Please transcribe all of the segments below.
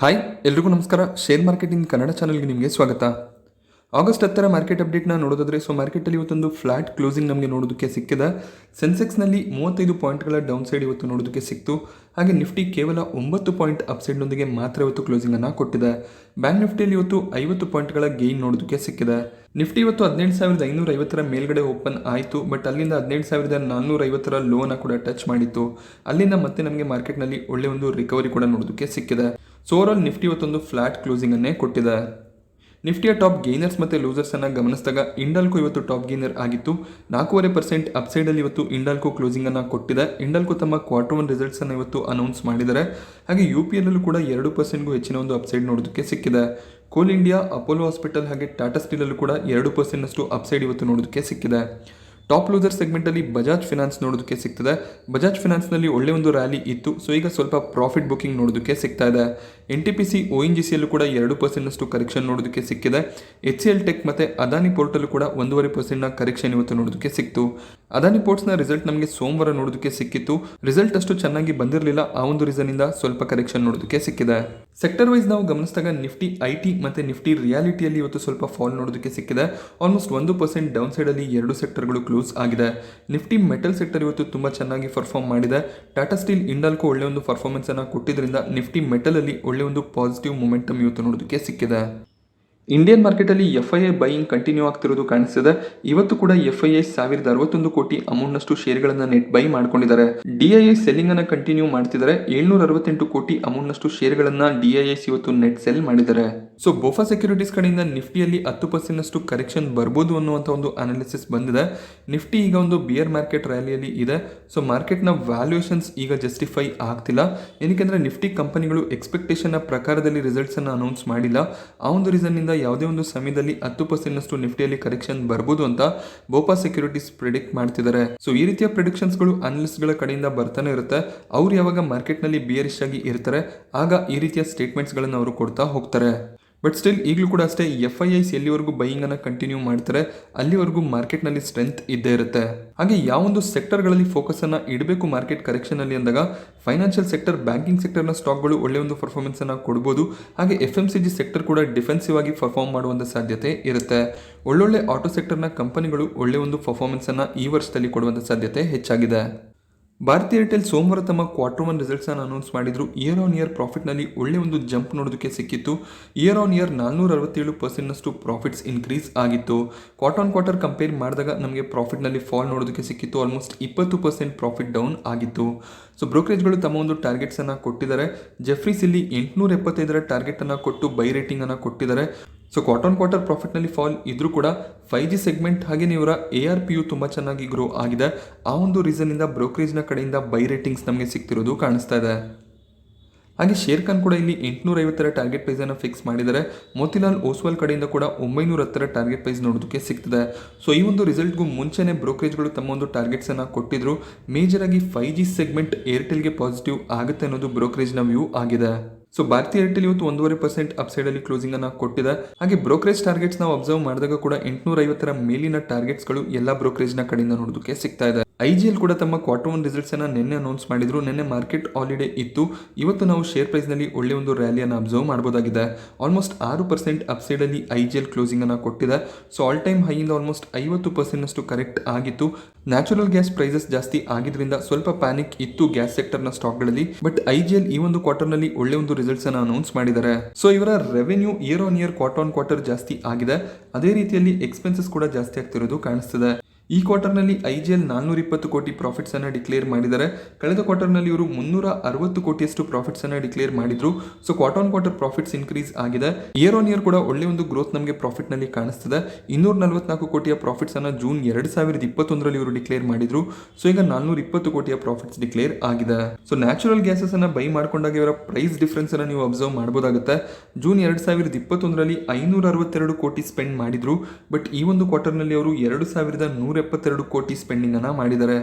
Hi ಎಲ್ರಿಗೂ ನಮಸ್ಕಾರ. Share marketing Kannada ಚಾನಲ್ಗೆ ನಿಮಗೆ ಸ್ವಾಗತ. ಆಗಸ್ಟ್ 10 ಮಾರ್ಕೆಟ್ ಅಪ್ಡೇಟ್ನ ನೋಡೋದಾದ್ರೆ ಮಾರ್ಕೆಟಲ್ಲಿ ಇವತ್ತೊಂದು ಫ್ಲಾಟ್ ಕ್ಲೋಸಿಂಗ್ ನಮಗೆ ನೋಡೋದಕ್ಕೆ ಸಿಕ್ಕಿದೆ. ಸೆನ್ಸೆಕ್ಸ್ನಲ್ಲಿ 35 ಪಾಯಿಂಟ್ಗಳ ಡೌನ್ ಸೈಡ್ ಇವತ್ತು ನೋಡೋದಕ್ಕೆ ಸಿಕ್ತು. ಹಾಗೆ ನಿಫ್ಟಿ ಕೇವಲ 9 ಪಾಯಿಂಟ್ ಅಪ್ಸೈಡ್ನೊಂದಿಗೆ ಮಾತ್ರ ಇವತ್ತು ಕ್ಲೋಸಿಂಗನ್ನು ಕೊಟ್ಟಿದೆ. ಬ್ಯಾಂಕ್ ನಿಫ್ಟಿಯಲ್ಲಿ ಇವತ್ತು 50 ಪಾಯಿಂಟ್ಗಳ ಗೇನ್ ನೋಡೋದಕ್ಕೆ ಸಿಕ್ಕಿದೆ. ನಿಫ್ಟಿ ಇವತ್ತು 17,550 ಮೇಲ್ಗಡೆ ಓಪನ್ ಆಯಿತು. ಬಟ್ ಅಲ್ಲಿಂದ 17,450 ಲೋನ ಕೂಡ ಟಚ್ ಮಾಡಿತ್ತು. ಅಲ್ಲಿಂದ ಮತ್ತೆ ನಮಗೆ ಮಾರ್ಕೆಟ್ನಲ್ಲಿ ಒಳ್ಳೆ ಒಂದು ರಿಕವರಿ ಕೂಡ ನೋಡೋದಕ್ಕೆ ಸಿಕ್ಕಿದೆ. ಸೊ ಓವರಾಲ್ ನಿಫ್ಟಿ ಇವತ್ತೊಂದು ಫ್ಲಾಟ್ ಕ್ಲೋಸಿಂಗ್ ಅನ್ನೇ ಕೊಟ್ಟಿದೆ. ನಿಫ್ಟಿಯ ಟಾಪ್ ಗೇನರ್ಸ್ ಮತ್ತು ಲೂಸರ್ಸ್ ಅನ್ನು ಗಮನಿಸಿದಾಗ ಇಂಡಾಲ್ಕೋ ಇವತ್ತು ಟಾಪ್ ಗೇನರ್ ಆಗಿತ್ತು. 4.5% ಅಪ್ಸೈಡಲ್ಲಿ ಇವತ್ತು ಇಂಡಾಲ್ಕೋ ಕ್ಲೋಸಿಂಗ್ ಅನ್ನು ಕೊಟ್ಟಿದೆ. ಇಂಡಾಲ್ಕೋ ತಮ್ಮ ಕ್ವಾರ್ಟರ್ 1 ರಿಸಲ್ಟ್ಸ್ ಅನ್ನು ಇವತ್ತು ಅನೌನ್ಸ್ ಮಾಡಿದ್ದಾರೆ. ಹಾಗೆ UPLಲ್ಲೂ ಕೂಡ 2%ಗೂ ಹೆಚ್ಚಿನ ಒಂದು ಅಪ್ಸೈಡ್ ನೋಡೋದಕ್ಕೆ ಸಿಕ್ಕಿದೆ. ಕೋಲ್ ಇಂಡಿಯಾ, ಅಪೋಲೋ ಹಾಸ್ಪಿಟಲ್ ಹಾಗೆ ಟಾಟಾ ಸ್ಟೀಲಲ್ಲೂ ಕೂಡ 2%ನಷ್ಟು ಅಪ್ಸೈಡ್ ಇವತ್ತು ನೋಡೋದಕ್ಕೆ ಸಿಕ್ಕಿದೆ. ಟಾಪ್ ಲೂಸರ್ ಸೆಗ್ಮೆಂಟಲ್ಲಿ ಬಜಾಜ್ ಫಿನಾನ್ಸ್ ನೋಡೋದಕ್ಕೆ ಸಿಗ್ತದೆ. ಬಜಾಜ್ ಫಿನಾನ್ಸ್ನಲ್ಲಿ ಒಳ್ಳೆ ಒಂದು ರ್ಯಾಲಿ ಇತ್ತು. ಸೊ ಈಗ ಸ್ವಲ್ಪ ಪ್ರಾಫಿಟ್ ಬುಕಿಂಗ್ ನೋಡೋದಕ್ಕೆ ಸಿಗ್ತಾ ಇದೆ. NTPC, ONGCಯಲ್ಲೂ ಕೂಡ 2%ನಷ್ಟು ಕರೆಕ್ಷನ್ ನೋಡೋದಕ್ಕೆ ಸಿಕ್ಕಿದೆ. HCL ಟೆಕ್ ಮತ್ತು ಅದಾನಿ ಪೋರ್ಟಲ್ಲೂ ಕೂಡ 1.5% ಕರೆಕ್ಷನ್ ಇವತ್ತು ನೋಡೋದಕ್ಕೆ ಸಿಕ್ತು. ಅದಾನಿ ಪೋರ್ಟ್ಸ್ನ ರಿಸಲ್ಟ್ ನಮಗೆ ಸೋಮವಾರ ನೋಡೋದಕ್ಕೆ ಸಿಕ್ಕಿತ್ತು. ರಿಸಲ್ಟ್ ಅಷ್ಟು ಚೆನ್ನಾಗಿ ಬಂದಿರಲಿಲ್ಲ. ಆ ಒಂದು ರೀಸನ್ನಿಂದ ಸ್ವಲ್ಪ ಕರೆಕ್ಷನ್ ನೋಡೋದಕ್ಕೆ ಸಿಕ್ಕಿದೆ. ಸೆಕ್ಟರ್ ವೈಸ್ ನಾವು ಗಮನಿಸಿದಾಗ ನಿಫ್ಟಿ IT ಮತ್ತು ನಿಫ್ಟಿ ರಿಯಾಲಿಟಿಯಲ್ಲಿ ಇವತ್ತು ಸ್ವಲ್ಪ ಫಾಲ್ ನೋಡೋದಕ್ಕೆ ಸಿಕ್ಕಿದೆ. ಆಲ್ಮೋಸ್ಟ್ 1% ಡೌನ್ ಸೈಡಲ್ಲಿ 2 ಸೆಕ್ಟರ್ಗಳು ಕ್ಲೋಸ್ ಆಗಿದೆ. ನಿಫ್ಟಿ ಮೆಟಲ್ ಸೆಕ್ಟರ್ ಇವತ್ತು ತುಂಬ ಚೆನ್ನಾಗಿ ಪರ್ಫಾರ್ಮ್ ಮಾಡಿದೆ. ಟಾಟಾ ಸ್ಟೀಲ್, ಇಂಡಾಲ್ಕೋ ಒಳ್ಳೆ ಒಂದು ಪರ್ಫಾರ್ಮೆನ್ಸ್ ಅನ್ನು ಕೊಟ್ಟಿದ್ದರಿಂದ ನಿಫ್ಟಿ ಮೆಟಲಲ್ಲಿ ಒಳ್ಳೆ ಒಂದು ಪಾಸಿಟಿವ್ ಮೊಮೆಂಟಮ್ ಇವತ್ತು ನೋಡೋದಕ್ಕೆ ಸಿಕ್ಕಿದೆ. ಇಂಡಿಯನ್ ಮಾರ್ಕೆಟಲ್ಲಿ FII ಬೈಯಿಂಗ್ ಕಂಟಿನ್ಯೂ ಆಗ್ತಿರೋದು ಕಾಣಿಸ್ತಿದೆ. ಇವತ್ತು ಕೂಡ FII 1061 ಕೋಟಿ ಅಮೌಂಟ್ನಷ್ಟು ಶೇರ್ಗಳನ್ನು ನೆಟ್ ಬೈ ಮಾಡ್ಕೊಂಡಿದ್ದಾರೆ. DII ಸೆಲ್ಲಿಂಗ್ ಅನ್ನು ಕಂಟಿನ್ಯೂ ಮಾಡ್ತಿದ್ದಾರೆ. 768 ಕೋಟಿ ಅಮೌಂಟ್ನಷ್ಟು ಶೇರ್ಗಳನ್ನು DIIs ಇವತ್ತು ನೆಟ್ ಸೆಲ್ ಮಾಡಿದ್ದಾರೆ. ಸೊ ಬೋಫಾ ಸೆಕ್ಯೂರಿಟೀಸ್ ಕಡೆಯಿಂದ ನಿಫ್ಟಿಯಲ್ಲಿ 10%ನಷ್ಟು ಕರೆಕ್ಷನ್ ಬರ್ಬೋದು ಅನ್ನುವಂಥ ಒಂದು ಅನಾಲಿಸಿಸ್ ಬಂದಿದೆ. ನಿಫ್ಟಿ ಈಗ ಒಂದು ಬಿಯರ್ ಮಾರ್ಕೆಟ್ ರ್ಯಾಲಿಯಲ್ಲಿ ಇದೆ. ಸೊ ಮಾರ್ಕೆಟ್ನ ವ್ಯಾಲ್ಯೂಯೇಷನ್ಸ್ ಈಗ ಜಸ್ಟಿಫೈ ಆಗ್ತಿಲ್ಲ. ಏನಕ್ಕೆಂದರೆ ನಿಫ್ಟಿ ಕಂಪನಿಗಳು ಎಕ್ಸ್ಪೆಕ್ಟೇಷನ್ನ ಪ್ರಕಾರದಲ್ಲಿ ರಿಸಲ್ಟ್ಸನ್ನು ಅನೌನ್ಸ್ ಮಾಡಿಲ್ಲ. ಆ ಒಂದು ರೀಸನ್ನಿಂದ ಯಾವುದೇ ಒಂದು ಸಮಯದಲ್ಲಿ 10%ನಷ್ಟು ನಿಫ್ಟಿಯಲ್ಲಿ ಕರೆಕ್ಷನ್ ಬರ್ಬೋದು ಅಂತ ಬೋಫಾ ಸೆಕ್ಯೂರಿಟೀಸ್ ಪ್ರಿಡಿಕ್ಟ್ ಮಾಡ್ತಿದ್ದಾರೆ. ಸೊ ಈ ರೀತಿಯ ಪ್ರಿಡಿಕ್ಷನ್ಸ್ಗಳು ಅನಲಿಸ್ಟ್ಗಳ ಕಡೆಯಿಂದ ಬರ್ತಾನೆ ಇರುತ್ತೆ. ಅವ್ರು ಯಾವಾಗ ಮಾರ್ಕೆಟ್ನಲ್ಲಿ ಬಿಯರಿಶ್ ಆಗಿ ಇರ್ತಾರೆ ಆಗ ಈ ರೀತಿಯ ಸ್ಟೇಟ್ಮೆಂಟ್ಸ್ಗಳನ್ನು ಅವರು ಕೊಡ್ತಾ ಹೋಗ್ತಾರೆ. ಬಟ್ ಸ್ಟಿಲ್ ಈಗಲೂ ಕೂಡ ಅಷ್ಟೇ FIIs ಎಲ್ಲಿವರೆಗೂ ಬೈಯಿಂಗನ್ನು ಕಂಟಿನ್ಯೂ ಮಾಡ್ತಾರೆ ಅಲ್ಲಿವರೆಗೂ ಮಾರ್ಕೆಟ್ನಲ್ಲಿ ಸ್ಟ್ರೆಂತ್ ಇದ್ದೇ ಇರುತ್ತೆ. ಹಾಗೆ ಯಾವೊಂದು ಸೆಕ್ಟರ್ಗಳಲ್ಲಿ ಫೋಕಸನ್ನು ಇಡಬೇಕು ಮಾರ್ಕೆಟ್ ಕರೆಕ್ಷನಲ್ಲಿ ಅಂದಾಗ ಫೈನಾನ್ಷಿಯಲ್ ಸೆಕ್ಟರ್, ಬ್ಯಾಂಕಿಂಗ್ ಸೆಕ್ಟರ್ನ ಸ್ಟಾಕ್ಗಳು ಒಳ್ಳೆಯ ಒಂದು ಪರ್ಫಾರ್ಮೆನ್ಸನ್ನು ಕೊಡ್ಬೋದು. ಹಾಗೆ FMCG ಸೆಕ್ಟರ್ ಕೂಡ ಡಿಫೆನ್ಸಿವ್ ಆಗಿ ಪರ್ಫಾರ್ಮ್ ಮಾಡುವಂಥ ಸಾಧ್ಯತೆ ಇರುತ್ತೆ. ಒಳ್ಳೊಳ್ಳೆ ಆಟೋ ಸೆಕ್ಟರ್ನ ಕಂಪನಿಗಳು ಒಳ್ಳೆಯ ಒಂದು ಪರ್ಫಾರ್ಮೆನ್ಸನ್ನು ಈ ವರ್ಷದಲ್ಲಿ ಕೊಡುವಂಥ ಸಾಧ್ಯತೆ ಹೆಚ್ಚಾಗಿದೆ. ಭಾರತಿ ಏರ್ಟೆಲ್ ಸೋಮವಾರ ತಮ್ಮ ಕ್ವಾರ್ಟರ್ 1 ರಿಸಲ್ಟ್ಸನ್ನು ಅನೌನ್ಸ್ ಮಾಡಿದ್ರು. ಇಯರ್ ಆನ್ ಇಯರ್ ಪ್ರಾಫಿಟ್ನಲ್ಲಿ ಒಳ್ಳೆ ಒಂದು ಜಂಪ್ ನೋಡೋದಕ್ಕೆ ಸಿಕ್ಕಿತ್ತು. ಇಯರ್ ಆನ್ ಇಯರ್ 467%ನಷ್ಟು ಪ್ರಾಫಿಟ್ಸ್ ಇನ್ಕ್ರೀಸ್ ಆಗಿತ್ತು. ಕ್ವಾರ್ಟರ್ ಆನ್ ಕ್ವಾರ್ಟರ್ ಕಂಪೇರ್ ಮಾಡಿದಾಗ ನಮಗೆ ಪ್ರಾಫಿಟ್ನಲ್ಲಿ ಫಾಲ್ ನೋಡೋದಕ್ಕೆ ಸಿಕ್ಕಿತ್ತು. ಆಲ್ಮೋಸ್ಟ್ 20% ಪ್ರಾಫಿಟ್ ಡೌನ್ ಆಗಿತ್ತು. ಸೊ ಬ್ರೋಕರೇಜ್ಗಳು ತಮ್ಮ ಒಂದು ಟಾರ್ಗೆಟ್ಸನ್ನು ಕೊಟ್ಟಿದ್ದಾರೆ. ಜೆಫ್ರೀಸ್ ಇಲ್ಲಿ 875 ಟಾರ್ಗೆಟನ್ನು ಕೊಟ್ಟು ಬೈ ರೇಟಿಂಗನ್ನು ಕೊಟ್ಟಿದ್ದಾರೆ. ಸೊ ಕ್ವಾರ್ಟರ್ ಆನ್ ಕ್ವಾರ್ಟರ್ ಪ್ರಾಫಿಟ್ನಲ್ಲಿ ಫಾಲ್ ಇದ್ರೂ ಕೂಡ 5G ಸೆಗ್ಮೆಂಟ್ ಹಾಗೆ ಇವರ ARPU ತುಂಬ ಚೆನ್ನಾಗಿ ಗ್ರೋ ಆಗಿದೆ. ಆ ಒಂದು ರೀಸನ್ನಿಂದ ಬ್ರೋಕರೇಜ್ನ ಕಡೆಯಿಂದ ಬೈ ರೇಟಿಂಗ್ಸ್ ನಮಗೆ ಸಿಗ್ತಿರೋದು ಕಾಣಿಸ್ತಾ ಇದೆ. ಹಾಗೆ ಶೇರ್ ಖಾನ್ ಕೂಡ ಇಲ್ಲಿ 850 ಟಾರ್ಗೆಟ್ ಪ್ರೈಸನ್ನು ಫಿಕ್ಸ್ ಮಾಡಿದ್ದಾರೆ. ಮೋತಿಲಾಲ್ ಓಸ್ವಾಲ್ ಕಡೆಯಿಂದ ಕೂಡ 910 ಟಾರ್ಗೆಟ್ ಪ್ರೈಸ್ ನೋಡೋದಕ್ಕೆ ಸಿಗ್ತದೆ. ಸೊ ಈ ಒಂದು ರಿಸಲ್ಟ್ಗೂ ಮುಂಚೆನೇ ಬ್ರೋಕರೇಜ್ಗಳು ತಮ್ಮ ಒಂದು ಟಾರ್ಗೆಟ್ಸನ್ನು ಕೊಟ್ಟಿದ್ರು. ಮೇಜರ್ ಆಗಿ 5G ಸೆಗ್ಮೆಂಟ್ ಏರ್ಟೆಲ್ಗೆ ಪಾಸಿಟಿವ್ ಆಗುತ್ತೆ ಅನ್ನೋದು ಬ್ರೋಕರೇಜ್ನ ವ್ಯೂ ಆಗಿದೆ. ಸೊ ಭಾರತಿ ಏರ್ಟೆಲ್ ಇವತ್ತು 1.5% ಅಪ್ಸೈಡಲ್ಲಿ ಕ್ಲೋಸಿಂಗ್ ಅನ್ನು ಕೊಟ್ಟಿದೆ. ಹಾಗೆ ಬ್ರೋಕರೇಜ್ ಟಾರ್ಗೆಟ್ಸ್ ನಾವು ಅಬ್ಸರ್ವ್ ಮಾಡಿದಾಗ ಕೂಡ 850 ಮೇಲಿನ ಟಾರ್ಗೆಟ್ಸ್ಗಳು ಎಲ್ಲ ಬ್ರೋಕರೇಜ್ನ ಕಡೆಯಿಂದ ನೋಡೋದಕ್ಕೆ ಸಿಗ್ತಾ ಇದೆ. IGL ಕೂಡ ತಮ್ಮ ಕ್ವಾರ್ಟರ್ 1 ರಿಸಲ್ಟ್ಸನ್ನು ನಿನ್ನೆ ಅನೌನ್ಸ್ ಮಾಡಿದ್ರು. ನಿನ್ನೆ ಮಾರ್ಕೆಟ್ ಹಾಲಿಡೇ ಇತ್ತು. ಇವತ್ತು ನಾವು ಶೇರ್ ಪ್ರೈಸ್ನಲ್ಲಿ ಒಳ್ಳೆ ಒಂದು ರ್ಯಾಲಿಯನ್ನು ಅಬ್ಸರ್ವ್ ಮಾಡಬಹುದಾಗಿದೆ. ಆಲ್ಮೋಸ್ಟ್ 6% ಅಪ್ಸೈಡಲ್ಲಿ IGL ಕ್ಲೋಸಿಂಗ್ ಅನ್ನು ಕೊಟ್ಟಿದೆ. ಸೊ ಆಲ್ ಟೈಮ್ ಹೈಯಿಂದ ಆಲ್ಮೋಸ್ಟ್ 50%ನಷ್ಟು ಕರೆಕ್ಟ್ ಆಗಿತ್ತು. ನ್ಯಾಚುರಲ್ ಗ್ಯಾಸ್ ಪ್ರೈಸಸ್ ಜಾಸ್ತಿ ಆಗಿದ್ರಿಂದ ಸ್ವಲ್ಪ ಪ್ಯಾನಿಕ್ ಇತ್ತು ಗ್ಯಾಸ್ ಸೆಕ್ಟರ್ನ ಸ್ಟಾಕ್ಗಳಲ್ಲಿ. ಬಟ್ IGL ಈ ಒಂದು ಕ್ವಾರ್ಟರ್ನಲ್ಲಿ ಒಳ್ಳೆ ಒಂದು ರಿಸಲ್ಟ್ಸ್ ಅನ್ನು ಅನೌನ್ಸ್ ಮಾಡಿದ್ದಾರೆ. ಸೊ ಇವರ revenue year on year quarter on quarter ಜಾಸ್ತಿ ಆಗಿದೆ. ಅದೇ ರೀತಿಯಲ್ಲಿ ಎಕ್ಸ್ಪೆನ್ಸಸ್ ಕೂಡ ಜಾಸ್ತಿ ಆಗ್ತಿರೋದು ಕಾಣಿಸ್ತಿದೆ. ಈ ಕ್ವಾರ್ಟರ್ನಲ್ಲಿ IGL 420 ಕೋಟಿ ಪ್ರಾಫಿಟ್ಸ್ ಅನ್ನು ಡಿಕ್ಲೇರ್ ಮಾಡಿದ್ದಾರೆ. ಕಳೆದ ಕ್ವಾರ್ಟರ್ನಲ್ಲಿ ಇವರು 360 ಕೋಟಿಯಷ್ಟು ಪ್ರಾಫಿಟ್ಸ್ ಅನ್ನು ಡಿಕ್ಲೇರ್ ಮಾಡಿದ್ರು. So quarter on quarter profits increase ಆಗಿದೆ. ಇಯರ್ ಆನ್ ಇಯರ್ ಕೂಡ ಒಳ್ಳೆ ಒಂದು ಗ್ರೋತ್ ನಮಗೆ ಪ್ರಾಫಿಟ್ ನಲ್ಲಿ ಕಾಣಿಸ್ತಿದೆ. 244 ಕೋಟಿಯ ಪ್ರಾಫಿಟ್ಸ್ ಅನ್ನು ಜೂನ್ 2021ರಲ್ಲಿ ಇವರು ಡಿಕ್ಲೇರ್ ಮಾಡಿದ್ರು. ಸೊ ಈಗ 420 ಕೋಟಿಯ ಪ್ರಾಫಿಟ್ಸ್ ಡಿಕ್ಲೇರ್ ಆಗಿದೆ. ಸೊ ನ್ಯಾಚುರಲ್ ಗ್ಯಾಸಸ್ ಅನ್ನ ಬೈ ಮಾಡ್ಕೊಂಡಾಗ ಇವರ ಪ್ರೈಸ್ ಡಿಫರೆನ್ಸ್ ಅನ್ನು ನೀವು ಅಬ್ಸರ್ವ್ ಮಾಡಬಹುದಾಗುತ್ತೆ. ಜೂನ್ 2021ರಲ್ಲಿ 562 ಕೋಟಿ ಸ್ಪೆಂಡ್ ಮಾಡಿದ್ರು. ಬಟ್ ಈ ಒಂದು ಕ್ವಾರ್ಟರ್ನಲ್ಲಿ ಅವರು 2172 ಕೋಟಿ ಸ್ಪೆಂಡಿಂಗ್ ಅನ್ನ ಮಾಡಿದ್ದಾರೆ.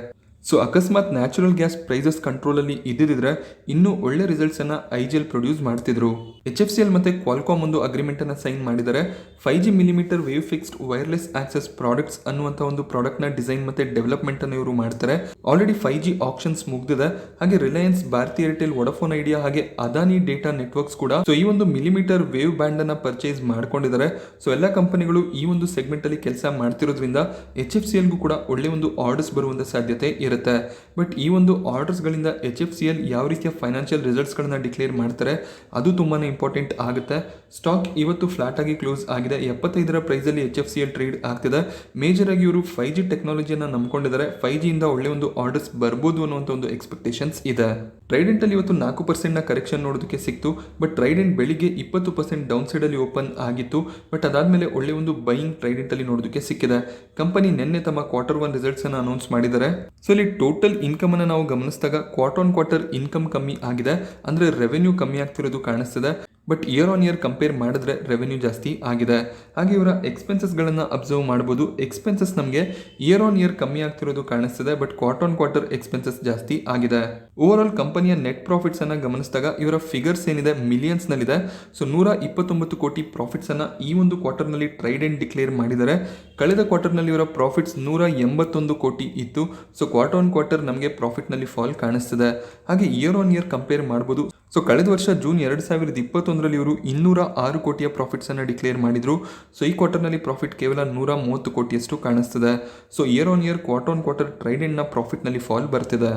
ಸೊ ಅಕಸ್ಮಾತ್ ನ್ಯಾಚುರಲ್ ಗ್ಯಾಸ್ ಪ್ರೈಸಸ್ ಕಂಟ್ರೋಲಲ್ಲಿ ಇದ್ದಿದ್ರೆ ಇನ್ನೂ ಒಳ್ಳೆ ರಿಸಲ್ಟ್ಸನ್ನು ಐಜಿಎಲ್ ಪ್ರೊಡ್ಯೂಸ್ ಮಾಡ್ತಿದ್ರು. HFCL ಮತ್ತು ಕ್ವಾಲ್ಕಾಮ್ ಒಂದು ಅಗ್ರಿಮೆಂಟನ್ನು ಸೈನ್ ಮಾಡಿದರೆ 5G millimetre wave fixed wireless access products ಅನ್ನುವಂಥ ಒಂದು ಪ್ರಾಡಕ್ಟ್ನ ಡಿಸೈನ್ ಮತ್ತು ಡೆವಲಪ್ಮೆಂಟನ್ನು ಇವರು ಮಾಡ್ತಾರೆ. ಆಲ್ರೆಡಿ 5G ಆಪ್ಷನ್ಸ್ ಮುಗ್ದಿದೆ. ಹಾಗೆ Reliance, Bharti Airtel, Vodafone Idea ಹಾಗೆ ಅದಾನಿ ಡೇಟಾ ನೆಟ್ವರ್ಕ್ಸ್ ಕೂಡ ಸೊ ಈ ಒಂದು ಮಿಲಿಮೀಟರ್ ವೇವ್ ಬ್ಯಾಂಡ್ ಅನ್ನ ಪರ್ಚೇಸ್ ಮಾಡ್ಕೊಂಡಿದ್ದಾರೆ. ಸೊ ಎಲ್ಲ ಕಂಪನಿಗಳು ಈ ಒಂದು ಸೆಗ್ಮೆಂಟ್ ಅಲ್ಲಿ ಕೆಲಸ ಮಾಡ್ತಿರೋದ್ರಿಂದ HFCLಗೂ ಕೂಡ ಒಳ್ಳೆ ಒಂದು ಆರ್ಡರ್ಸ್ ಬರುವಂತ ಸಾಧ್ಯತೆ ಇರುತ್ತೆ. ಬಟ್ ಈ ಒಂದು ಆರ್ಡರ್ಸ್ ಗಳಿಂದ HFCL ಯಾವ ರೀತಿಯ ಫೈನಾನ್ಷಿಯಲ್ ರಿಸಲ್ಟ್ಸ್ ಗಳನ್ನ ಡಿಕ್ಲೇರ್ ಮಾಡ್ತಾರೆ ಅದು ತುಂಬಾನೇ ಇಂಪಾರ್ಟೆಂಟ್ ಆಗುತ್ತೆ. ಸ್ಟಾಕ್ ಇವತ್ತು ಫ್ಲಾಟ್ ಆಗಿ ಕ್ಲೋಸ್ ಆಗಿದೆ. 75 ಪ್ರೈಸ್ ಅಲ್ಲಿ HFCL ಟ್ರೇಡ್ ಆಗ್ತಿದೆ. ಮೇಜರ್ ಆಗಿ ಇವರು 5G ಟೆಕ್ನಾಲಜಿಯನ್ನ ನಂಬ್ಕೊಂಡಿದ್ದಾರೆ. 5G ಇಂದ ಒಳ್ಳೆ ಒಂದು ಆರ್ಡರ್ಸ್ ಬರ್ಬೋದು ಅನ್ನುವಂಥ ಒಂದು ಎಕ್ಸ್ಪೆಕ್ಟೇಷನ್ಸ್ ಇದೆ. ಟ್ರೈಡೆಂಟ್ ಅಲ್ಲಿ ಇವತ್ತು 4% ನ ಕರೆಕ್ಷನ್ ನೋಡೋದಕ್ಕೆ ಸಿಕ್ತು. ಬಟ್ ಟ್ರೈಡೆಂಟ್ ಬೆಳಿಗ್ಗೆ 20% ಡೌನ್ ಸೈಡ್ ಅಲ್ಲಿ ಓಪನ್ ಆಗಿತ್ತು. ಬಟ್ ಅದಾದ್ಮೇಲೆ ಒಳ್ಳೆ ಒಂದು ಬೈಯಿಂಗ್ ಟ್ರೈಡೆಂಟ್ ಅಲ್ಲಿ ನೋಡೋದಕ್ಕೆ ಸಿಕ್ಕಿದೆ. ಕಂಪನಿ ನಿನ್ನೆ ತಮ್ಮ Q1 ರಿಸಲ್ಟ್ಸ್ ಅನ್ನು ಅನೌನ್ಸ್ ಮಾಡಿದ್ದಾರೆ. ಸೊ ಇಲ್ಲಿ ಟೋಟಲ್ ಇನ್ಕಮ್ ಅನ್ನು ನಾವು ಗಮನಿಸಿದಾಗ ಕ್ವಾರ್ಟರ್ ಇನ್ಕಮ್ ಕಮ್ಮಿ ಆಗಿದೆ, ಅಂದ್ರೆ ರೆವೆನ್ಯೂ ಕಮ್ಮಿ ಆಗ್ತಿರೋದು ಕಾಣಿಸ್ತಿದೆ. But year on year compare ಮಾಡಿದ್ರೆ ರೆವೆನ್ಯೂ ಜಾಸ್ತಿ ಆಗಿದೆ. ಹಾಗೆ ಇವರ ಎಕ್ಸ್ಪೆನ್ಸಸ್ಗಳನ್ನು ಅಬ್ಸರ್ವ್ ಮಾಡಬಹುದು. ಎಕ್ಸ್ಪೆನ್ಸಸ್ ನಮಗೆ ಇಯರ್ ಆನ್ ಇಯರ್ ಕಮ್ಮಿ ಆಗ್ತಿರೋದು ಕಾಣಿಸ್ತಿದೆ. ಬಟ್ ಕ್ವಾರ್ಟರ್ ಎಕ್ಸ್ಪೆನ್ಸಸ್ ಜಾಸ್ತಿ ಆಗಿದೆ. ಓವರ್ ಆಲ್ ಕಂಪನಿಯ ನೆಟ್ ಪ್ರಾಫಿಟ್ಸ್ ಅನ್ನ ಗಮನಿಸಿದಾಗ ಇವರ ಫಿಗರ್ಸ್ ಏನಿದೆ ಮಿಲಿಯನ್ಸ್ ನಲ್ಲಿದೆ. ಸೊ 129 ಕೋಟಿ ಪ್ರಾಫಿಟ್ಸ್ ಅನ್ನ ಈ ಒಂದು ಕ್ವಾರ್ಟರ್ ನಲ್ಲಿ ಟ್ರೈಡೆಂಟ್ ಡಿಕ್ಲೇರ್ ಮಾಡಿದ್ದಾರೆ. ಕಳೆದ ಕ್ವಾರ್ಟರ್ ನಲ್ಲಿ ಇವರ ಪ್ರಾಫಿಟ್ಸ್ 181 ಕೋಟಿ ಇತ್ತು. ಸೊ ಕ್ವಾರ್ಟರ್ ನಮಗೆ ಪ್ರಾಫಿಟ್ ನಲ್ಲಿ ಫಾಲ್ ಕಾಣಿಸ್ತಿದೆ. ಹಾಗೆ ಇಯರ್ ಆನ್ ಇಯರ್ ಕಂಪೇರ್ ಮಾಡಬಹುದು. ಸೊ ಕಳೆದ ವರ್ಷ ಜೂನ್ 2021ರಲ್ಲಿ ಇವರು 206 ಕೋಟಿಯ ಪ್ರಾಫಿಟ್ಸ್ ಅನ್ನು ಡಿಕ್ಲೇರ್ ಮಾಡಿದ್ರು. ಸೊ ಈ ಕ್ವಾರ್ಟರ್ನಲ್ಲಿ ಪ್ರಾಫಿಟ್ ಕೇವಲ 130 ಕೋಟಿಯಷ್ಟು ಕಾಣಿಸ್ತಿದೆ. So year on year quarter ಟ್ರೈಡೆಂಟ್ನ ಪ್ರಾಫಿಟ್ನಲ್ಲಿ ಫಾಲ್ ಬರ್ತಿದೆ.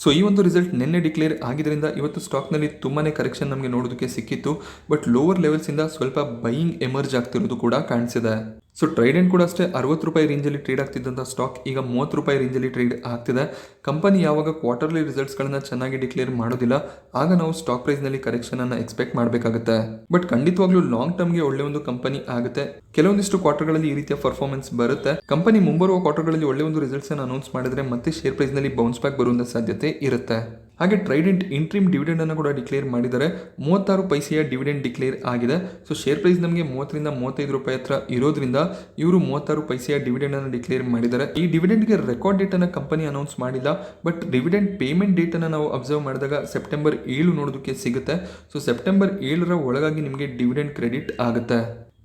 ಸೊ ಈ ಒಂದು ರಿಸಲ್ಟ್ ನಿನ್ನೆ ಡಿಕ್ಲೇರ್ ಆಗಿದ್ದರಿಂದ ಇವತ್ತು ಸ್ಟಾಕ್ನಲ್ಲಿ ತುಂಬಾನೇ ಕರೆಕ್ಷನ್ ನಮಗೆ ನೋಡೋದಕ್ಕೆ ಸಿಕ್ಕಿತ್ತು. ಬಟ್ ಲೋವರ್ ಲೆವೆಲ್ಸ್ ಇಂದ ಸ್ವಲ್ಪ ಬೈಯಿಂಗ್ ಎಮರ್ಜ್ ಆಗ್ತಿರೋದು ಕೂಡ ಕಾಣಿಸಿದೆ. ಸೊ ಟ್ರೈಡೆಂಟ್ ಕೂಡ ಅಷ್ಟೇ 60 ರೂಪಾಯಿ ರೇಂಜಲ್ಲಿ ಟ್ರೇಡ್ ಆಗ್ತಿದ್ದಂಥ ಸ್ಟಾಕ್ ಈಗ 30 ರೂಪಾಯಿ ರೇಂಜಲ್ಲಿ ಟ್ರೇಡ್ ಆಗ್ತಿದೆ. ಕಂಪನಿ ಯಾವಾಗ ಕ್ವಾರ್ಟರ್ಲಿ ರಿಸಲ್ಟ್ಸ್ಗಳನ್ನ ಚೆನ್ನಾಗಿ ಡಿಕ್ಲೇರ್ ಮಾಡೋದಿಲ್ಲ ಆಗ ನಾವು ಸ್ಟಾಕ್ ಪ್ರೈಸ್ನಲ್ಲಿ ಕರೆಕ್ಷನ್ ಅನ್ನ ಎಕ್ಸ್ಪೆಕ್ಟ್ ಮಾಡಬೇಕಾಗುತ್ತೆ. ಬಟ್ ಖಂಡಿತವಾಗ್ಲೂ ಲಾಂಗ್ ಟರ್ಮ್ಗೆ ಒಳ್ಳೆ ಒಂದು ಕಂಪನಿ ಆಗುತ್ತೆ. ಕೆಲವೊಂದಿಷ್ಟು ಕ್ವಾರ್ಟರ್ಗಳಲ್ಲಿ ಈ ರೀತಿಯ ಪರ್ಫಾರ್ಮೆನ್ಸ್ ಬರುತ್ತೆ. ಕಂಪನಿ ಮುಂಬರುವ ಕ್ವಾರ್ಟರ್ಗಳಲ್ಲಿ ಒಳ್ಳೆ ಒಂದು ರಿಸಲ್ಟ್ಸ್ ಅನ್ನು ಅನೌನ್ಸ್ ಮಾಡಿದ್ರೆ ಮತ್ತೆ ಶೇರ್ ಪ್ರೈಸ್ನಲ್ಲಿ ಬೌನ್ಸ್ ಬ್ಯಾಕ್ ಬರುವಂತ ಸಾಧ್ಯತೆ ಇರುತ್ತೆ. ಹಾಗೆ ಟ್ರೈಡೆಂಟ್ ಇಂಟ್ರಿಮ್ ಡಿವಿಡೆಂಡ್ ಅನ್ನು ಕೂಡ ಡಿಕ್ಲೇರ್ ಮಾಡಿದ್ದಾರೆ. 36 ಪೈಸೆಯ ಡಿವಿಡೆಂಡ್ ಡಿಕ್ಲೇರ್ ಆಗಿದೆ. ಸೊ ಶೇರ್ ಪ್ರೈಸ್ ನಮಗೆ 30 ರಿಂದ 35 ರೂಪಾಯಿ ಹತ್ರ ಇರೋದ್ರಿಂದ ಇವರು 36 ಪೈಸೆಯ ಡಿವಿಡೆಂಡ್ ಅನ್ನು ಡಿಕ್ಲೇರ್ ಮಾಡಿದ್ದಾರೆ. ಈ ಡಿವಿಡೆಂಡ್ಗೆ ರೆಕಾರ್ಡ್ ಡೇಟ್ ಅನ್ನು ಕಂಪನಿ ಅನೌನ್ಸ್ ಮಾಡಿಲ್ಲ. ಬಟ್ ಡಿವಿಡೆಂಡ್ ಪೇಮೆಂಟ್ ಡೇಟ್ ಅನ್ನು ನಾವು ಅಬ್ಸರ್ವ್ ಮಾಡಿದಾಗ ಸೆಪ್ಟೆಂಬರ್ 7 ನೋಡೋದಕ್ಕೆ ಸಿಗುತ್ತೆ. ಸೊ ಸೆಪ್ಟೆಂಬರ್ 7ರ ಒಳಗಾಗಿ ನಿಮಗೆ ಡಿವಿಡೆಂಡ್ ಕ್ರೆಡಿಟ್ ಆಗುತ್ತೆ.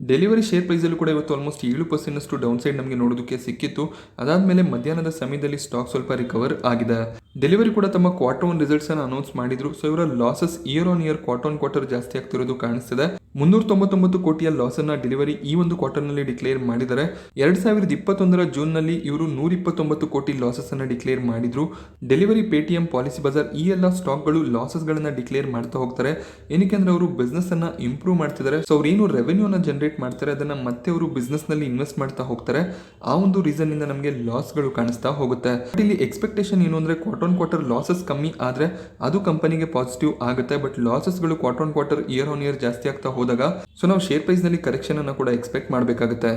ಡೆಲಿವರಿ ಶೇರ್ ಪ್ರೈಸಲ್ಲೂ ಕೂಡ ಇವತ್ತು ಆಲ್ಮೋಸ್ಟ್ 7% ಡೌನ್ ಸೈಡ್ ನಮಗೆ ನೋಡೋದಕ್ಕೆ ಸಿಕ್ಕಿತ್ತು. ಅದಾದಮೇಲೆ ಮಧ್ಯಾಹ್ನದ ಸಮಯದಲ್ಲಿ ಸ್ಟಾಕ್ ಸ್ವಲ್ಪ ರಿಕವರ್ ಆಗಿದೆ. ಡೆಲಿವರಿ ಕೂಡ ತಮ್ಮ Q1 ರಿಸಲ್ಟ್ಸ್ ಅನ್ನು ಅನೌನ್ಸ್ ಮಾಡಿದ್ರು. ಸೊ ಇವರ losses year on year quarter ಜಾಸ್ತಿ ಆಗ್ತಿರೋದು ಕಾಣಿಸ್ತಿದೆ. 399 ಕೋಟಿಯ ಲಾಸ್ ಅನ್ನ ಡೆಲಿವರಿ ಈ ಒಂದು ಕ್ವಾರ್ಟರ್ನಲ್ಲಿ ಡಿಕ್ಲೇರ್ ಮಾಡಿದ್ದಾರೆ. 2021ರ ಜೂನ್ ನಲ್ಲಿ ಇವರು 129 ಕೋಟಿ ಲಾಸಸ್ ಅನ್ನ ಡಿಕ್ಲೇರ್ ಮಾಡಿದ್ರು. ಡೆಲಿವರಿ, ಪೇಟಿಎಂ, ಪಾಲಿಸಿ ಬಜಾರ್ ಈ ಎಲ್ಲ ಸ್ಟಾಕ್ಗಳು ಲಾಸಸ್ ಗಳನ್ನ ಡಿಕ್ಲೇರ್ ಮಾಡ್ತಾ ಹೋಗ್ತಾರೆ. ಏನಕ್ಕೆ ಅಂದ್ರೆ ಅವರು ಬಿಸ್ನೆಸ್ ಅನ್ನ ಇಂಪ್ರೂವ್ ಮಾಡ್ತಿದ್ದಾರೆ. ಸೊ ಅವ್ರು ಏನು ರೆವೆನ್ಯೂ ಅನ್ನ ಜನರೇಟ್ ಮಾಡ್ತಾರೆ ಅದನ್ನ ಮತ್ತೆ ಅವರು ಬಿಸ್ನೆಸ್ ನಲ್ಲಿ ಇನ್ವೆಸ್ಟ್ ಮಾಡ್ತಾ ಹೋಗ್ತಾರೆ. ಆ ಒಂದು ರೀಸನ್ ಇಂದ ನಮಗೆ ಲಾಸ್ ಗಳು ಕಾಣಿಸ್ತಾ ಹೋಗುತ್ತೆ. ಬಟ್ ಇಲ್ಲಿ ಎಕ್ಸ್ಪೆಕ್ಟೇಷನ್ ಏನು ಅಂದ್ರೆ ಕ್ವಾರ್ಟರ್ ಲಾಸಸ್ ಕಮ್ಮಿ ಆದ್ರೆ ಅದು ಕಂಪನಿಗೆ ಪಾಸಿಟಿವ್ ಆಗುತ್ತೆ. ಬಟ್ ಲಾಸಸ್ ಗಳು ಕ್ವಾರ್ಟರ್ ಇಯರ್ ಆನ್ ಇಯರ್ ಜಾಸ್ತಿ ಆಗ್ತಾ ಹೋದಾಗ ಸೊ ನಾವು ಶೇರ್ ಪ್ರೈಸ್ ನಲ್ಲಿ ಕರೆಕ್ಷನ್ ಅನ್ನು ಕೂಡ ಎಕ್ಸ್ಪೆಕ್ಟ್ ಮಾಡಬೇಕಾಗುತ್ತೆ.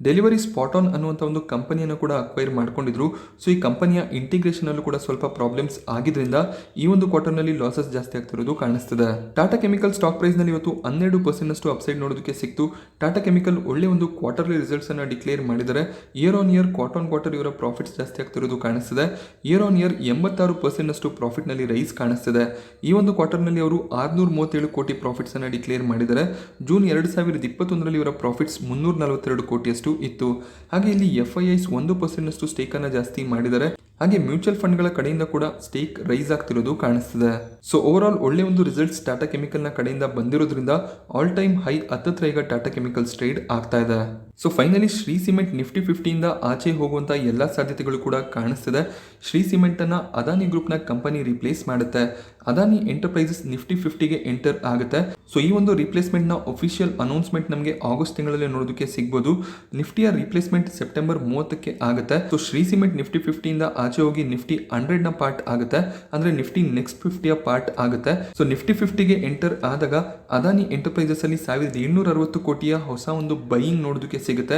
ಡೆಲಿವರಿ ಸ್ಪಾಟ್ ಆನ್ ಅನ್ನುವಂಥ ಒಂದು ಕಂಪನಿಯನ್ನು ಕೂಡ ಅಕ್ವೈರ್ ಮಾಡ್ಕೊಂಡಿದ್ರು. ಸೊ ಈ ಕಂಪನಿಯ ಇಂಟಿಗ್ರೇಷನ್ ಅಲ್ಲೂ ಕೂಡ ಸ್ವಲ್ಪ ಪ್ರಾಬ್ಲಮ್ಸ್ ಆಗಿದ್ರಿಂದ ಈ ಒಂದು ಕ್ವಾರ್ಟರ್ನಲ್ಲಿ ಲಾಸಸ್ ಜಾಸ್ತಿ ಆಗ್ತಿರೋದು ಕಾಣಿಸ್ತಿದೆ. ಟಾಟಾ ಕೆಮಿಕಲ್ ಸ್ಟಾಕ್ ಪ್ರೈಸ್ ನಲ್ಲಿ ಇವತ್ತು 12% ಅಪ್ಸೈಡ್ ನೋಡೋದಕ್ಕೆ ಸಿಕ್ತು. ಟಾಟಾ ಕೆಮಿಕಲ್ ಒಳ್ಳೆ ಒಂದು ಕ್ವಾರ್ಟರ್ಲಿ ರಿಸಲ್ಟ್ಸ್ ಅನ್ನ ಡಿಕ್ಲೇರ್ ಮಾಡಿದರೆ ಇಯರ್ ಆನ್ ಇಯರ್ ಕ್ವಾರ್ಟರ್ ಇವರ ಪ್ರಾಫಿಟ್ಸ್ ಜಾಸ್ತಿ ಆಗ್ತಿರೋದು ಕಾಣಿಸ್ತಿದೆ. ಇಯರ್ ಆನ್ ಇಯರ್ 86% ಪ್ರಾಫಿಟ್ ನಲ್ಲಿ ರೈಸ್ ಕಾಣಿಸ್ತಿದೆ. ಈ ಒಂದು ಕ್ವಾರ್ಟರ್ನಲ್ಲಿ ಅವರು 637 ಕೋಟಿ ಪ್ರಾಫಿಟ್ಸ್ ಅನ್ನ ಡಿಕ್ಲೇರ್ ಮಾಡಿದರೆ ಜೂನ್ 2021ರಲ್ಲಿ ಇವರ ಪ್ರಾಫಿಟ್ಸ್ 342 ಕೋಟಿಯಷ್ಟು ಇತ್ತು. ಹಾಗೆ ಇಲ್ಲಿ FIIs 1% ಸ್ಟೇಕ್ ಅನ್ನ ಜಾಸ್ತಿ ಮಾಡಿದ್ದಾರೆ. ಹಾಗೆ ಮ್ಯೂಚುವಲ್ ಫಂಡ್ಗಳ ಕಡೆಯಿಂದ ಕೂಡ ಸ್ಟೇಕ್ ರೈಸ್ ಆಗ್ತಿರೋದು ಕಾಣಿಸ್ತಿದೆ. ಸೊ ಓವರ್ ಆಲ್ ಒಳ್ಳೆ ಒಂದು ರಿಸಲ್ಟ್ಸ್ ಟಾಟಾ ಕೆಮಿಕಲ್ ನ ಕಡೆಯಿಂದ ಬಂದಿರೋದ್ರಿಂದ ಆಲ್ ಟೈಮ್ ಹೈ ಹತ್ತತ್ರ ಈಗ ಟಾಟಾ ಕೆಮಿಕಲ್ಸ್ ಟ್ರೇಡ್ ಆಗ್ತಾ ಇದೆ. So finally Shri cement Nifty 50 ಇಂದ ಆಚೆ ಹೋಗುವಂತ ಎಲ್ಲಾ ಸಾಧ್ಯತೆಗಳು ಕೂಡ ಕಾಣಿಸ್ತಿದೆ. ಶ್ರೀ ಸಿಮೆಂಟ್ ಅನ್ನ ಅದಾನಿ ಗ್ರೂಪ್ ನ ಕಂಪನಿ ರಿಪ್ಲೇಸ್ ಮಾಡುತ್ತೆ. ಅದಾನಿ ಎಂಟರ್ಪ್ರೈಸಸ್ ನಿಫ್ಟಿ 50ಗೆ ಎಂಟರ್ ಆಗುತ್ತೆ. ಸೊ ಈ ಒಂದು ರಿಪ್ಲೇಸ್ಮೆಂಟ್ ನ ಅಫಿಷಿಯಲ್ ಅನೌನ್ಸ್ಮೆಂಟ್ ನಮಗೆ ಆಗಸ್ಟ್ ತಿಂಗಳಲ್ಲಿ ನೋಡೋದಕ್ಕೆ ಸಿಗಬಹುದು. ನಿಫ್ಟಿಯ ರಿಪ್ಲೇಸ್ಮೆಂಟ್ ಸೆಪ್ಟೆಂಬರ್ 30ಕ್ಕೆ ಆಗುತ್ತೆ. ಸೊ ಶ್ರೀ ಸಿಮೆಂಟ್ ನಿಫ್ಟಿ 50 ಇಂದ ಆಚೆ ಹೋಗಿ ನಿಫ್ಟಿ 100 ನ ಪಾರ್ಟ್ ಆಗುತ್ತೆ. ಅಂದ್ರೆ ನಿಫ್ಟಿ ನೆಕ್ಸ್ಟ್ 50ಯ ಪಾರ್ಟ್ ಆಗುತ್ತೆ. ಸೊ ನಿಫ್ಟಿ 50ಗೆ ಎಂಟರ್ ಆದಾಗ ಅದಾನಿ ಎಂಟರ್ಪ್ರೈಸಸ್ ಅಲ್ಲಿ 1760 ಕೋಟಿಯ ಹೊಸ ಒಂದು ಬೈಯಿಂಗ್ ನೋಡೋದಕ್ಕೆ ಸಿಗುತ್ತೆ.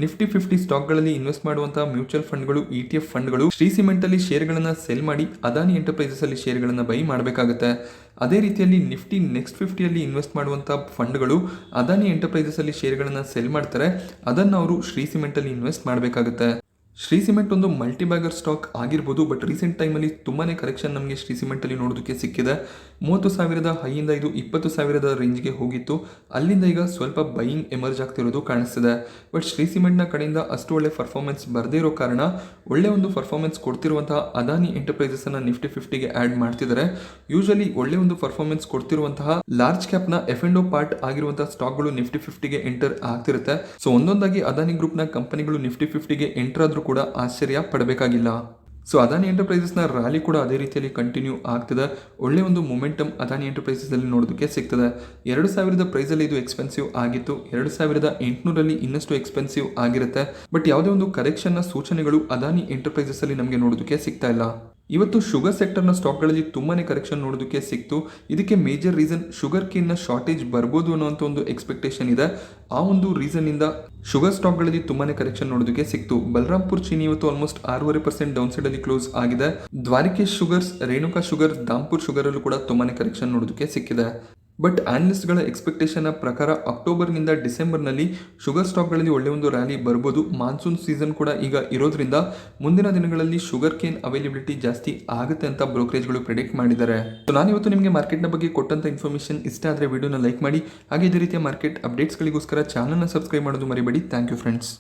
ನಿಫ್ಟಿ 50 ಸ್ಟಾಕ್ ಗಳಲ್ಲಿ ಇನ್ವೆಸ್ಟ್ ಮಾಡುವಂತಹ ಮ್ಯೂಚುವಲ್ ಫಂಡ್ಗಳು, ETF ಫಂಡ್ಗಳು ಶ್ರೀ ಸಿಮೆಂಟ್ ಅಲ್ಲಿ ಶೇರ್ ಗಳನ್ನ ಸೆಲ್ ಮಾಡಿ ಅದಾನಿ ಎಂಟರ್ಪ್ರೈಸಸ್ ಅಲ್ಲಿ ಶೇರ್ ಗಳನ್ನ ಬೈ ಮಾಡಬೇಕಾಗುತ್ತೆ. ಅದೇ ರೀತಿಯಲ್ಲಿ ನಿಫ್ಟಿ ನೆಕ್ಸ್ಟ್ 50ಯಲ್ಲಿ ಇನ್ವೆಸ್ಟ್ ಮಾಡುವಂತಹ ಫಂಡ್ಗಳು ಅದಾನಿ ಎಂಟರ್ಪ್ರೈಸಸ್ ಅಲ್ಲಿ ಶೇರ್ ಗಳನ್ನ ಸೆಲ್ ಮಾಡ್ತಾರೆ. ಅದನ್ನ ಅವರು ಶ್ರೀ ಸಿಮೆಂಟ್ ಅಲ್ಲಿ ಇನ್ವೆಸ್ಟ್ ಮಾಡಬೇಕಾಗುತ್ತೆ. ಶ್ರೀ ಸಿಮೆಂಟ್ ಒಂದು ಮಲ್ಟಿ ಬ್ಯಾಗರ್ ಸ್ಟಾಕ್ ಆಗಿರ್ಬೋದು, ಬಟ್ ರೀಸೆಂಟ್ ಟೈಮಲ್ಲಿ ತುಂಬಾ ಕರೆಕ್ಷನ್ ನಮಗೆ ಶ್ರೀ ಸಿಮೆಂಟಲ್ಲಿ ನೋಡೋದಕ್ಕೆ ಸಿಕ್ಕಿದೆ. 30,000 ಹೈಯಿಂದ ಇದು 20,000 ರೇಂಜ್ಗೆ ಹೋಗಿತ್ತು. ಅಲ್ಲಿಂದ ಈಗ ಸ್ವಲ್ಪ ಬೈಯಿಂಗ್ ಎಮರ್ಜ್ ಆಗ್ತಿರೋದು ಕಾಣಿಸ್ತಿದೆ. ಬಟ್ ಶ್ರೀ ಸಿಮೆಂಟ್ನ ಕಡೆಯಿಂದ ಅಷ್ಟು ಒಳ್ಳೆ ಪರ್ಫಾರ್ಮೆನ್ಸ್ ಬರದೇ ಇರೋ ಕಾರಣ ಒಳ್ಳೆ ಒಂದು ಪರ್ಫಾರ್ಮೆನ್ಸ್ ಕೊಡ್ತಿರುವಂತಹ ಅದಾನಿ ಎಂಟರ್ಪ್ರೈಸಸ್ನ ನಿಫ್ಟಿ 50ಗೆ ಆ್ಯಡ್ ಮಾಡ್ತಿದ್ದಾರೆ. ಯೂಶಲಿ ಒಳ್ಳೆ ಒಂದು ಪರ್ಫಾರ್ಮೆನ್ಸ್ ಕೊಡ್ತಿರುವಂತಹ ಲಾರ್ಜ್ ಕ್ಯಾಪ್ನ F&O ಪಾರ್ಟ್ ಆಗಿರುವಂತಹ ಸ್ಟಾಕ್ಗಳು ನಿಫ್ಟಿ 50ಗೆ ಎಂಟರ್ ಆಗ್ತಿರುತ್ತೆ. ಸೊ ಒಂದೊಂದಾಗಿ ಅದಾನಿ ಗ್ರೂಪ್ನ ಕಂಪನಿಗಳು ನಿಫ್ಟಿ 50ಗೆ ಎಂಟರ್ ಆದ್ರೂ ಕೂಡ ಆಶ್ಚರ್ಯ ಪಡಬೇಕಾಗಿಲ್ಲ. ಸೊ ಅದಾನಿ ಎಂಟರ್ಪ್ರೈಸಸ್ನ ರ್ಯಾಲಿ ಕೂಡ ಅದೇ ರೀತಿಯಲ್ಲಿ ಕಂಟಿನ್ಯೂ ಆಗ್ತದೆ. ಒಳ್ಳೆ ಒಂದು ಮೊಮೆಂಟಮ್ ಅದಾನಿ ಎಂಟರ್ಪ್ರೈಸಸ್ ಅಲ್ಲಿ ನೋಡೋದಕ್ಕೆ ಸಿಗ್ತದೆ. 2,000 ಪ್ರೈಸಲ್ಲಿ ಇದು ಎಕ್ಸ್ಪೆನ್ಸಿವ್ ಆಗಿತ್ತು. 2,800 ಇನ್ನಷ್ಟು ಎಕ್ಸ್ಪೆನ್ಸಿವ್ ಆಗಿರುತ್ತೆ. ಬಟ್ ಯಾವುದೇ ಒಂದು ಕರೆಕ್ಷನ್ನ ಸೂಚನೆಗಳು ಅದಾನಿ ಎಂಟರ್ಪ್ರೈಸಸ್ ಅಲ್ಲಿ ನಮಗೆ ನೋಡೋದಕ್ಕೆ ಸಿಗ್ತಾ ಇಲ್ಲ. ಇವತ್ತು ಶುಗರ್ ಸೆಕ್ಟರ್ನ ಸ್ಟಾಕ್ಗಳಲ್ಲಿ ತುಂಬಾನೇ ಕರೆಕ್ಷನ್ ನೋಡೋದಕ್ಕೆ ಸಿಕ್ತು. ಇದಕ್ಕೆ ಮೇಜರ್ ರೀಸನ್ ಶುಗರ್ ಕೇನ್ನ ಶಾರ್ಟೇಜ್ ಬರ್ಬೋದು ಅನ್ನೋಂಥ ಒಂದು ಎಕ್ಸ್ಪೆಕ್ಟೇಷನ್ ಇದೆ. ಆ ಒಂದು ರೀಸನ್ ಇಂದ ಶುಗರ್ ಸ್ಟಾಕ್ಗಳಲ್ಲಿ ತುಂಬಾನೇ ಕರೆಕ್ಷನ್ ನೋಡೋದಕ್ಕೆ ಸಿಕ್ತು. ಬಲರಾಂಪುರ್ ಚೀನಿ ಇವತ್ತು ಆಲ್ಮೋಸ್ಟ್ 6.5% ಡೌನ್ ಸೈಡ್ ಅಲ್ಲಿ ಕ್ಲೋಸ್ ಆಗಿದೆ. ದ್ವಾರಿಕೇಶ್ ಶುಗರ್ಸ್, ರೇಣುಕಾ ಶುಗರ್ಸ್, ದಾಂಪುರ್ ಶುಗರ್ ಅಲ್ಲೂ ಕೂಡ ತುಂಬಾನೇ ಕರೆಕ್ಷನ್ ನೋಡೋದಕ್ಕೆ ಸಿಕ್ಕಿದೆ. ಬಟ್ ಆನಲಿಸ್ಟ್ಗಳ ಎಕ್ಸ್ಪೆಕ್ಟೇಷನ್ನ ಪ್ರಕಾರ ಅಕ್ಟೋಬರ್ನಿಂದ ಡಿಸೆಂಬರ್ನಲ್ಲಿ ಶುಗರ್ ಸ್ಟಾಕ್ಗಳಲ್ಲಿ ಒಳ್ಳೆ ಒಂದು ರ್ಯಾಲಿ ಬರ್ಬೋದು. ಮಾನ್ಸೂನ್ ಸೀಸನ್ ಕೂಡ ಈಗ ಇರೋದ್ರಿಂದ ಮುಂದಿನ ದಿನಗಳಲ್ಲಿ ಶುಗರ್ ಕೇನ್ ಅವೈಲೇಬಿಲಿಟಿ ಜಾಸ್ತಿ ಆಗುತ್ತೆ ಅಂತ ಬ್ರೋಕರೇಜ್ಗಳು ಪ್ರೆಡಿಕ್ಟ್ ಮಾಡಿದ್ದಾರೆ. ಸೊ ನಾನಿವತ್ತು ನಿಮಗೆ ಮಾರ್ಕೆಟ್ನ ಬಗ್ಗೆ ಕೊಟ್ಟಂತ ಇನ್ಫಾರ್ಮೇಷನ್ ಇಷ್ಟ ಆದರೆ ವಿಡಿಯೋನ ಲೈಕ್ ಮಾಡಿ. ಹಾಗೆ ಇದೇ ರೀತಿಯ ಮಾರ್ಕೆಟ್ ಅಪ್ಡೇಟ್ಸ್ಗಳಿಗೋಸ್ಕರ ಚಾನಲ್ನ ಸಬ್ಸ್ಕ್ರೈಬ್ ಮಾಡೋದು ಮರಿಬೇಡಿ. Thank you friends.